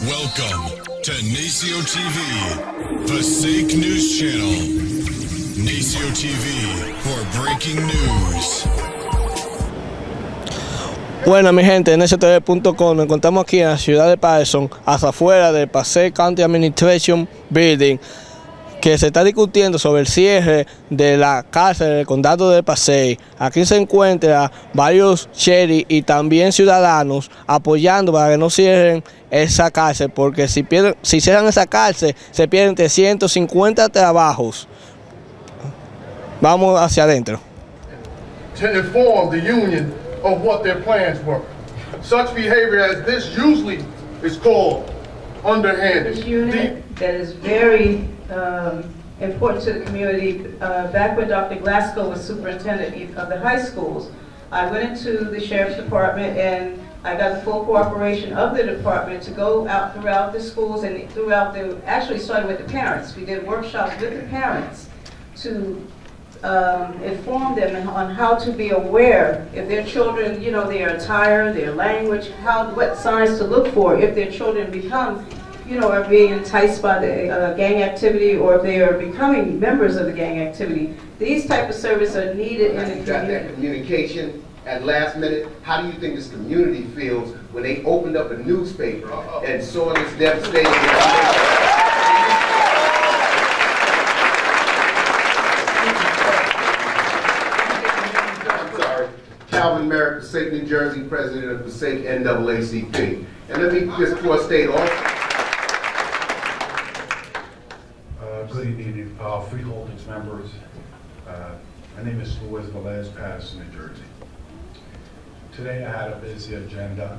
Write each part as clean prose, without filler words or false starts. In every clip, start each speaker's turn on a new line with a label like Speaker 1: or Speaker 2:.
Speaker 1: Welcome to NecioTV, Passaic News Channel. NecioTV for breaking news.
Speaker 2: Bueno, mi gente, en NecioTV.com nos encontramos aquí en la ciudad de Passaic, hasta afuera del Passaic County Administration Building, que se está discutiendo sobre el cierre de la cárcel del condado de Passaic. Aquí se encuentran varios sheriffs y también ciudadanos apoyando para que no cierren esa cárcel, porque si cierran esa cárcel se pierden 350 trabajos. Vamos hacia adentro.
Speaker 3: To inform the union of what their plans were. Such behavior as this usually is called underhanded.
Speaker 4: This unit that is very important to the community. Back when Dr. Glasgow was superintendent of the high schools, I went into the sheriff's department and I got the full cooperation of the department to go out throughout the schools and actually started with the parents. We did workshops with the parents to inform them on how to be aware if their children, you know, their attire, their language, what signs to look for if their children become, you know, are being enticed by the gang activity, or if they are becoming members of the gang activity. These type of services are needed in the community.
Speaker 5: That communication at last minute. How do you think this community feels when they opened up a newspaper and saw this devastation? Calvin Merrick, Passaic, New Jersey, president of Passaic NAACP. And let me just state all.
Speaker 6: Good evening, Freeholders members. My name is Louis Velez, Patterson, New Jersey. Today I had a busy agenda.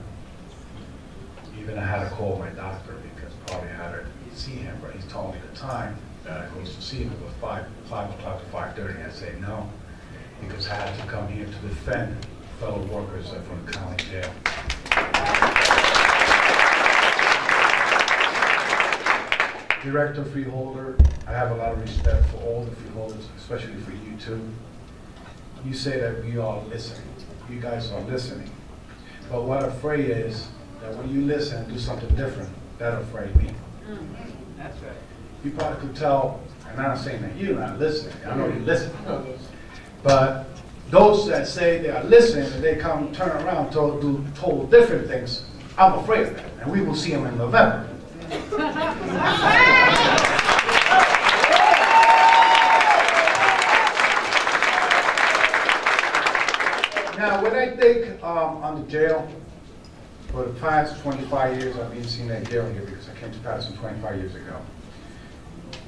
Speaker 6: Even I had to call my doctor because probably had to see him, but he told me the time that I was to see him was 5 o'clock to 5:30. I said no, because I had to come here to defend fellow workers from the county jail. Director Freeholder, I have a lot of respect for all the freeholders, especially for you two. You say that we are listening. You guys are listening. But what I'm afraid is that when you listen and do something different, that afraid me. That's right. You probably could tell, and I'm not saying that you're not listening. I know you're listening. But those that say they are listening and they come turn around to do total different things, I'm afraid of that. And we will see them in November. Now, when I think on the jail, for the past 25 years, I've been seeing that jail here because I came to Patterson 25 years ago.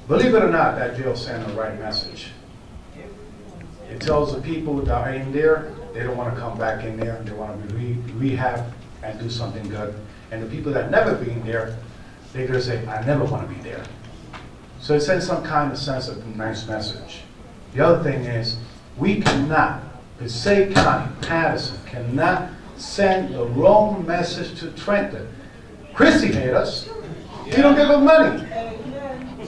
Speaker 6: Believe it or not, that jail sent the right message. It tells the people that are in there, they don't want to come back in there. They want to be rehab and do something good. And the people that never been there, they're going to say, I never want to be there. So it sends some kind of sense of nice message. The other thing is, we cannot, Passaic County, Patterson, cannot send the wrong message to Trenton. Christie hate us. He don't give us money.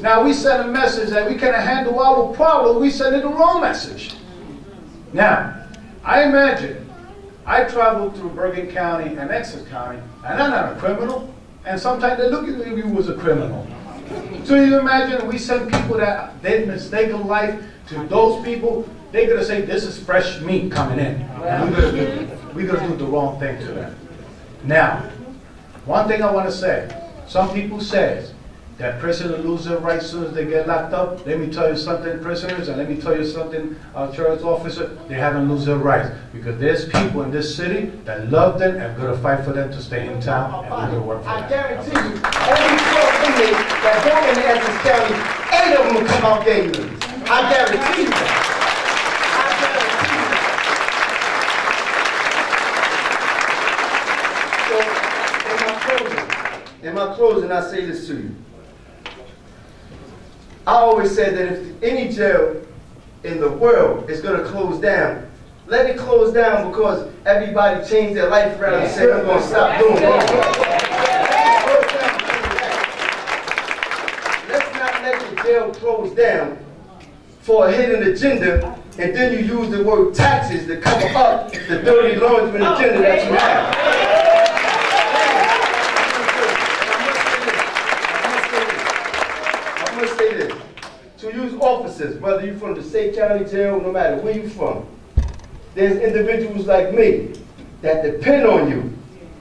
Speaker 6: Now we send a message that we cannot handle our problem, we send it the wrong message. Now, I imagine, I traveled through Bergen County and Essex County, and I'm not a criminal, and sometimes they look at you as a criminal. So you imagine we send people that they mistake of life to those people, they're going to say, this is fresh meat coming in. And we're going to do the wrong thing to them. Now, one thing I want to say, some people say that prisoners lose their rights as soon as they get locked up. Let me tell you something, prisoners, and let me tell you something, sheriff's officer, they haven't lose their rights. Because there's people in this city that love them and are going to fight for them to stay in town, and we're going to work for them.
Speaker 5: I guarantee you, every 12 inmates that go in Essex County, 8 of them will come out gangsters. I guarantee you that. In my closing, I say this to you. I always said that if any jail in the world is going to close down, let it close down because everybody changed their life around and said, we're going to stop doing it. Let's not let the jail close down for a hidden agenda, and then you use the word taxes to cover up the dirty laundry agenda that you have. officers, whether you're from the Passaic County Jail, no matter where you're from, there's individuals like me that depend on you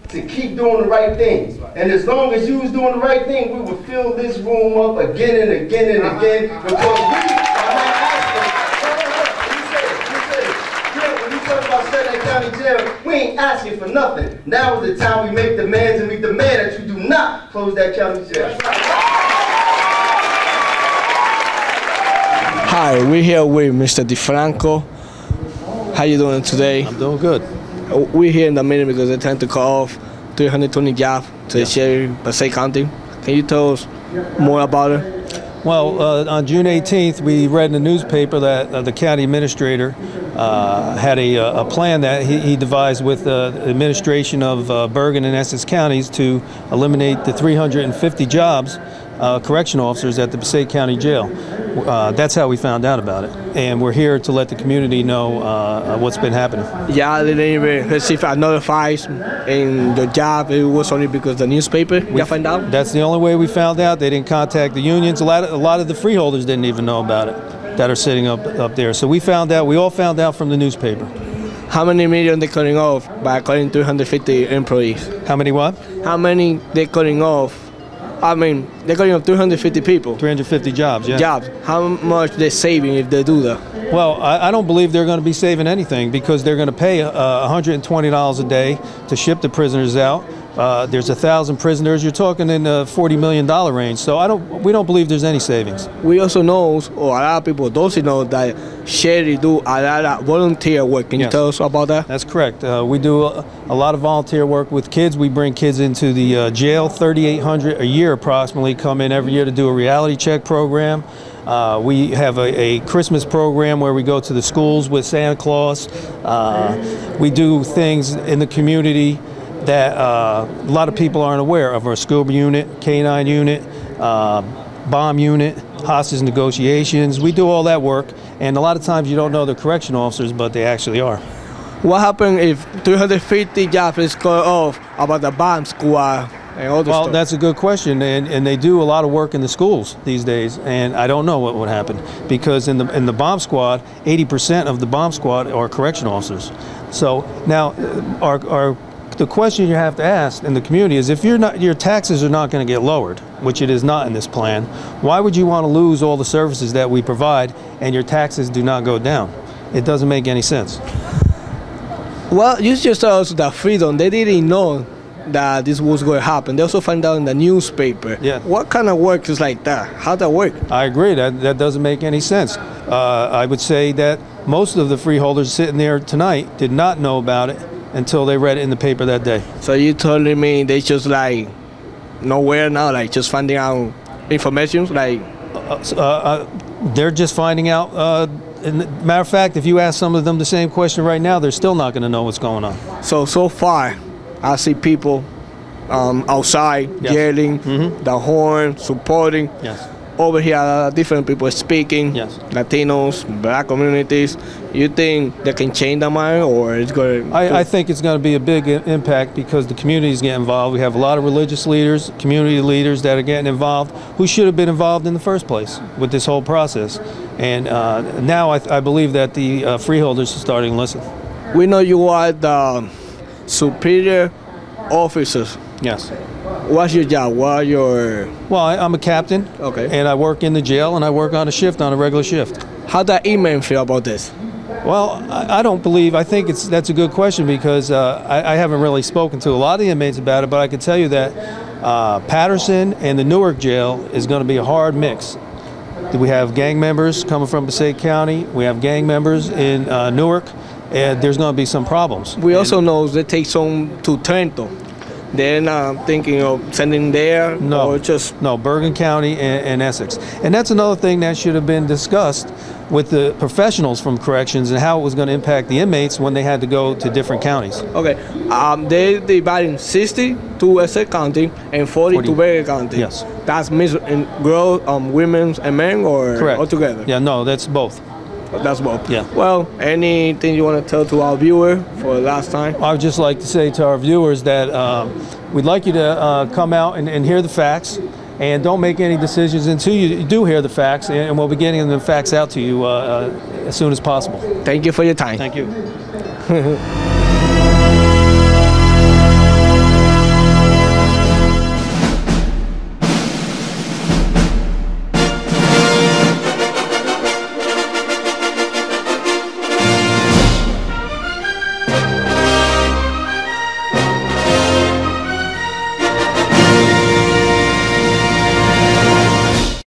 Speaker 5: to keep doing the right thing. And as long as you was doing the right thing, we would fill this room up again and again and again, because we are not asking. When you talk about Passaic County Jail, we ain't asking for nothing. Now is the time we make demands, and we demand that you do not close that county jail.
Speaker 2: Hi, we're here with Mr. DeFranco. How you doing today?
Speaker 7: I'm doing good.
Speaker 2: We're here in the meeting because they're trying to call off 320 jobs to the sheriff of Passaic County. Can you tell us more about it?
Speaker 7: Well, on June 18th, we read in the newspaper that the county administrator had a plan that he devised with the administration of Bergen and Essex counties to eliminate the 350 jobs, correctional officers at the Passaic County Jail. That's how we found out about it, and we're here to let the community know what's been happening.
Speaker 2: Yeah, they didn't even receive another files in the job. It was only because the newspaper. You find out.
Speaker 7: That's the only way we found out. They didn't contact the unions. A lot of the freeholders didn't even know about it that are sitting up there. So we found out. We all found out from the newspaper.
Speaker 2: How many million they cutting off by cutting 350 employees?
Speaker 7: How many what?
Speaker 2: How many they cutting off? I mean, they're cutting off 350 people.
Speaker 7: 350 jobs, yeah.
Speaker 2: Jobs. How much they're saving if they do that?
Speaker 7: Well, I don't believe they're going to be saving anything, because they're going to pay $120 a day to ship the prisoners out. There's 1,000 prisoners. You're talking in the $40 million range. So we don't believe there's any savings.
Speaker 2: We also know, or a lot of people don't know, that sheriff do a lot of volunteer work. Can you tell us about that?
Speaker 7: That's correct. We do a lot of volunteer work with kids. We bring kids into the jail. 3,800 a year approximately come in every year to do a reality check program. We have a Christmas program where we go to the schools with Santa Claus. We do things in the community that a lot of people aren't aware of. Our scuba unit, K-9 unit, bomb unit, hostage negotiations. We do all that work, and a lot of times you don't know they're correctional officers, but they actually are.
Speaker 2: What happens if 350 jobs is cut off about the bomb squad and all this stuff?
Speaker 7: That's a good question, and they do a lot of work in the schools these days, and I don't know what would happen, because in the bomb squad, 80% of the bomb squad are correctional officers. So now the question you have to ask in the community is, if your taxes are not going to get lowered, which it is not in this plan, why would you want to lose all the services that we provide and your taxes do not go down? It doesn't make any sense.
Speaker 2: Well, you just told us that Freedom, they didn't know that this was going to happen. They also found out in the newspaper.
Speaker 7: Yeah.
Speaker 2: What kind of work is like that? How that work?
Speaker 7: I agree. That doesn't make any sense. I would say that most of the freeholders sitting there tonight did not know about it until they read it in the paper that day.
Speaker 2: So you telling me they just like nowhere now, like just finding out information, like?
Speaker 7: They're just finding out. Matter of fact, if you ask some of them the same question right now, they're still not going to know what's going on.
Speaker 2: So far, I see people outside yelling, the horn, supporting.
Speaker 7: Yes.
Speaker 2: Over here, different people speaking.
Speaker 7: Yes.
Speaker 2: Latinos, black communities. You think they can change their mind, or it's going?
Speaker 7: I think it's going to be a big impact, because the communities get involved. We have a lot of religious leaders, community leaders that are getting involved, who should have been involved in the first place with this whole process. And now I believe that the freeholders are starting to listen.
Speaker 2: We know you are the superior officers.
Speaker 7: Yes.
Speaker 2: What's your job? What are your?
Speaker 7: Well, I'm a captain.
Speaker 2: Okay.
Speaker 7: And I work in the jail, and I work on a regular shift.
Speaker 2: How does inmate feel about this?
Speaker 7: Well, I don't believe. I think that's a good question, because I haven't really spoken to a lot of the inmates about it, but I can tell you that Patterson and the Newark jail is going to be a hard mix. We have gang members coming from Passaic County. We have gang members in Newark, and there's going to be some problems.
Speaker 2: We also know they take some to Trento. They're not thinking of sending there?
Speaker 7: No,
Speaker 2: or just
Speaker 7: no, Bergen County and Essex. And that's another thing that should have been discussed with the professionals from corrections, and how it was going to impact the inmates when they had to go to different counties.
Speaker 2: Okay, they're dividing 60 to Essex County and 40 to Bergen County.
Speaker 7: Yes.
Speaker 2: That's mixed in girls, women and men, or
Speaker 7: Correct.
Speaker 2: all together?
Speaker 7: Yeah, no, that's both.
Speaker 2: That's both.
Speaker 7: Yeah.
Speaker 2: Well, anything you want to tell to our viewer for the last time?
Speaker 7: I would just like to say to our viewers that we'd like you to come out and hear the facts, and don't make any decisions until you do hear the facts, and we'll be getting the facts out to you as soon as possible.
Speaker 2: Thank you for your time.
Speaker 7: Thank you.